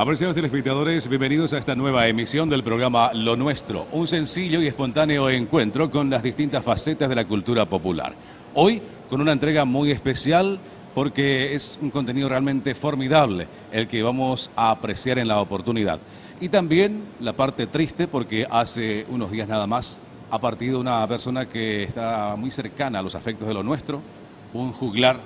Apreciados telespectadores, bienvenidos a esta nueva emisión del programa Lo Nuestro, un sencillo y espontáneo encuentro con las distintas facetas de la cultura popular. Hoy con una entrega muy especial porque es un contenido realmente formidable el que vamos a apreciar en la oportunidad. Y también la parte triste porque hace unos días nada más ha partido una persona que está muy cercana a los afectos de Lo Nuestro, un juglar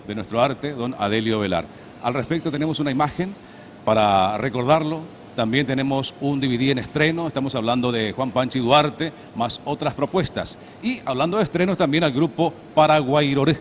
de nuestro arte, don Adelio Velar. Al respecto tenemos una imagen para recordarlo. También tenemos un DVD en estreno, estamos hablando de Juan Panchi Duarte, más otras propuestas. Y hablando de estrenos también al grupo Paraguairoré,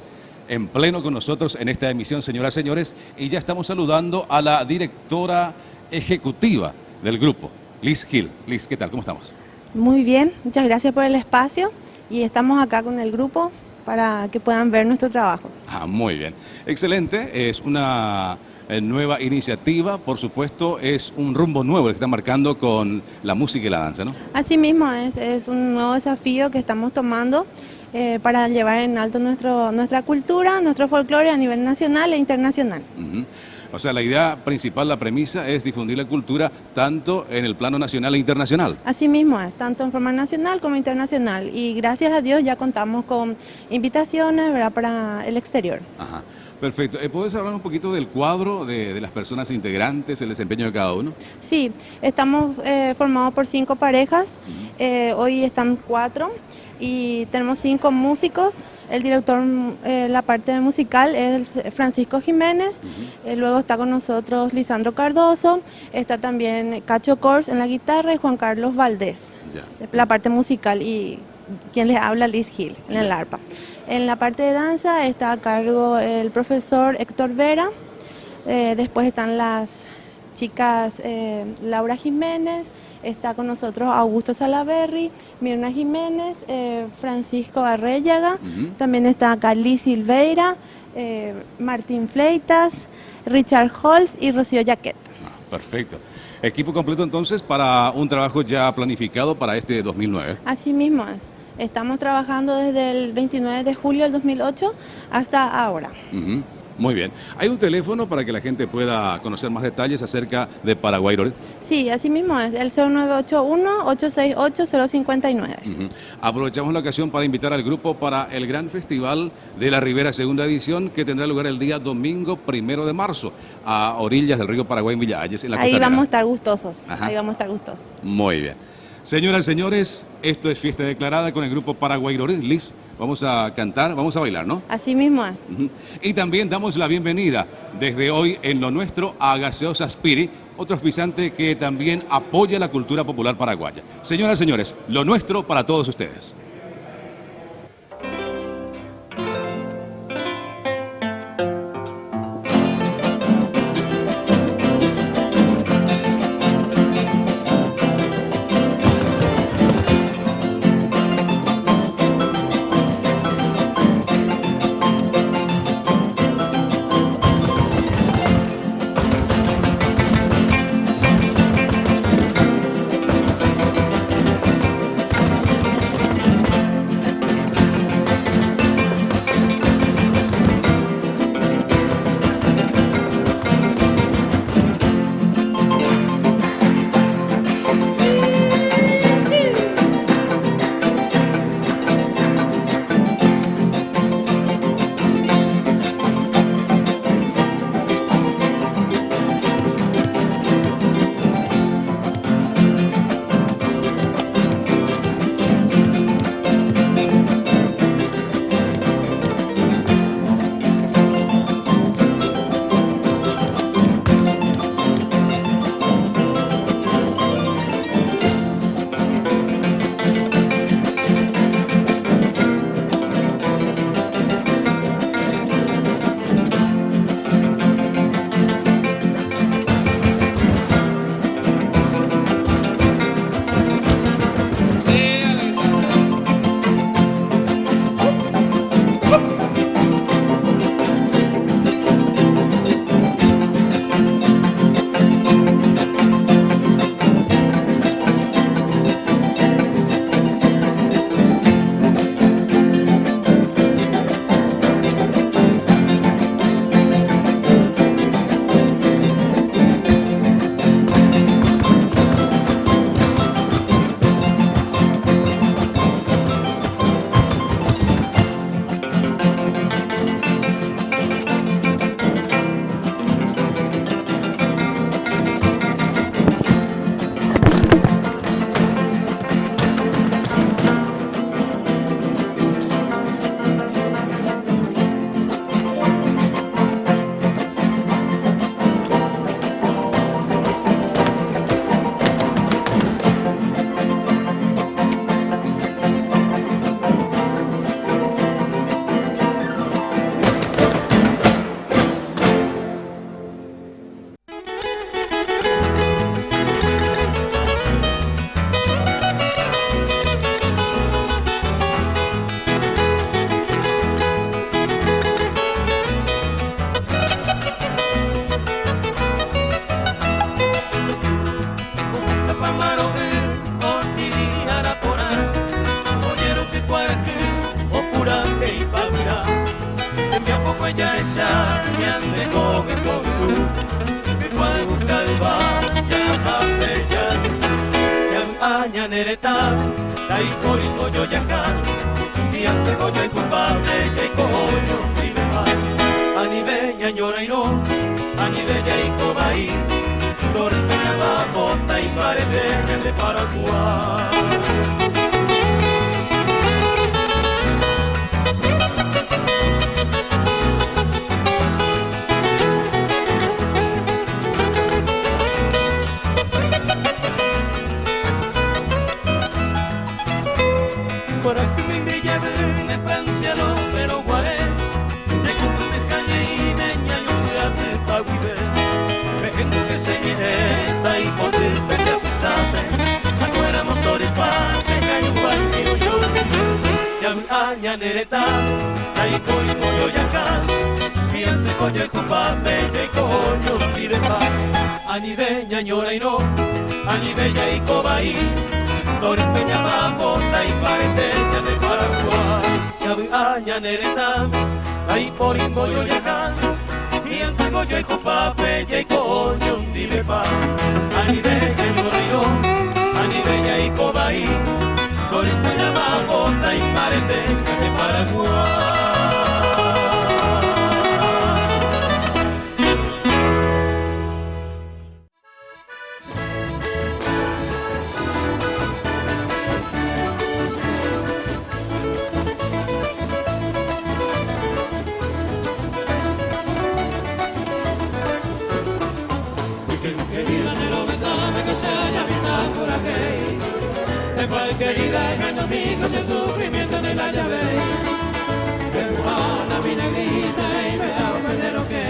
en pleno con nosotros en esta emisión, señoras y señores, y ya estamos saludando a la directora ejecutiva del grupo, Liz Gil. Liz, ¿qué tal? ¿Cómo estamos? Muy bien, muchas gracias por el espacio y estamos acá con el grupo para que puedan ver nuestro trabajo. Muy bien. Excelente, es una nueva iniciativa, por supuesto, es un rumbo nuevo el que está marcando con la música y la danza, ¿no? Así mismo es un nuevo desafío que estamos tomando para llevar en alto nuestra cultura, nuestro folclore a nivel nacional e internacional. O sea, la idea principal, la premisa es difundir la cultura tanto en el plano nacional e internacional. Así mismo es, tanto en forma nacional como internacional. Y gracias a Dios ya contamos con invitaciones, ¿verdad?, para el exterior. Ajá. Perfecto. ¿Puedes hablar un poquito del cuadro de las personas integrantes, el desempeño de cada uno? Sí, estamos formados por 5 parejas, hoy están 4 y tenemos 5 músicos. El director, la parte musical es Francisco Jiménez, luego está con nosotros Lisandro Cardoso, está también Cacho Kors en la guitarra y Juan Carlos Valdés, la parte musical, y quien les habla, Liz Gil, en el arpa. En la parte de danza está a cargo el profesor Héctor Vera, después están las chicas Laura Jiménez, está con nosotros Augusto Salaberry, Mirna Jiménez, Francisco Arrellaga, también está acá Liz Silveira, Martín Fleitas, Richard Holz y Rocío Yaquet. Perfecto. Equipo completo entonces para un trabajo ya planificado para este 2009. Así mismo es. Estamos trabajando desde el 29 de julio del 2008 hasta ahora. Muy bien. ¿Hay un teléfono para que la gente pueda conocer más detalles acerca de Paraguairoré? Sí, así mismo es, el 0981-868-059. Aprovechamos la ocasión para invitar al grupo para el gran festival de la Ribera segunda edición que tendrá lugar el día domingo 1 de marzo a orillas del río Paraguay en Villa Ayes, en la costanera. Ahí vamos a estar gustosos, ahí vamos a estar gustosos. Muy bien. Señoras y señores, esto es fiesta declarada con el grupo Paraguairoré. Liz, vamos a cantar, vamos a bailar, ¿no? Así mismo es. Y también damos la bienvenida desde hoy en Lo Nuestro a Gaseosa Spiri, otro auspiciante que también apoya la cultura popular paraguaya. Señoras y señores, Lo Nuestro para todos ustedes. huella esa, me ande come que cuando calva, ya bella, ya aña nereta, dai por el coño ya acá, y ante coño es culpable, que coño vive mal, a nivel ñañora y no, a nivel ya y cobaí, Lorena va bota y parece de Paraguay. Para que me lleven de Francia no pero guaré de que me calle y neña y un grande pa' vivir me gente que se viene y por ti pende a pisarme afuera motor y pa' que cae un baño yo ya mi aña nereta ahí voy yo y acá y ante coño y culpable que coño vive pa' a nivel ñañora y no a nivel ya y cobaí Peña Mamota y Pareteña de Paraguay, Aña Nereta, ahí por Imboyo y acá, y ante Goyo y Jopape y coño, dime pa, Anibeña y Morrio, Anibeña y Cobaí, Peña Mamota y Pareteña de Paraguay. Querida, es amigos de sufrimiento de la llave. Peruana, mi negrita, y me hago de lo que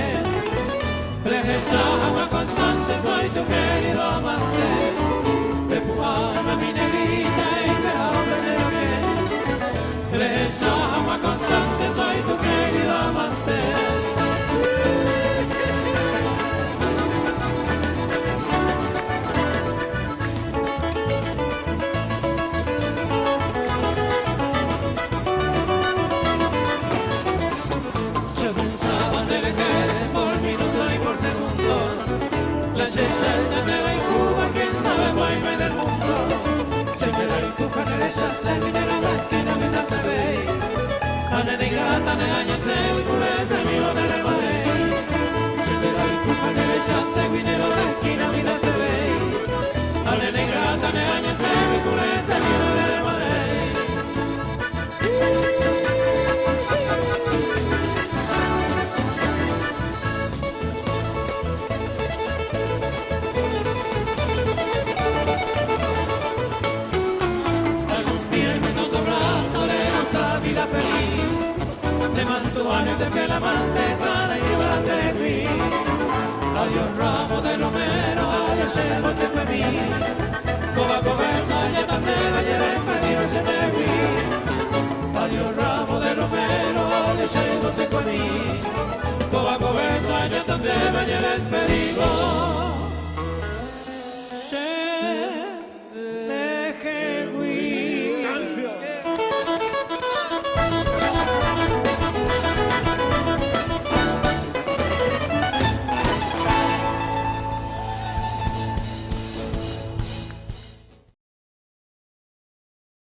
Prejesa, agua constante, soy tu querido amante. Peruana, mi negrita, y me hago de lo que Prejesa, agua constante, soy tu querido amante. Sesenta de la Cuba, quién sabe vuelve del mundo. Se me da el cuca derecha, se minero la esquina, mi se ve. Ane negra, ane aña, se y cure, se miro de la madre. Se me da el cuca derecha, se minero la esquina, mi se ve. Ane negra, ane aña, se y cure, se miro de la madre. Te mantuvo de fiel amante, sana y librante de mí. Adiós ramo de lomero, adiós llevo te pedí. Coba coberza, ya tan de bellere.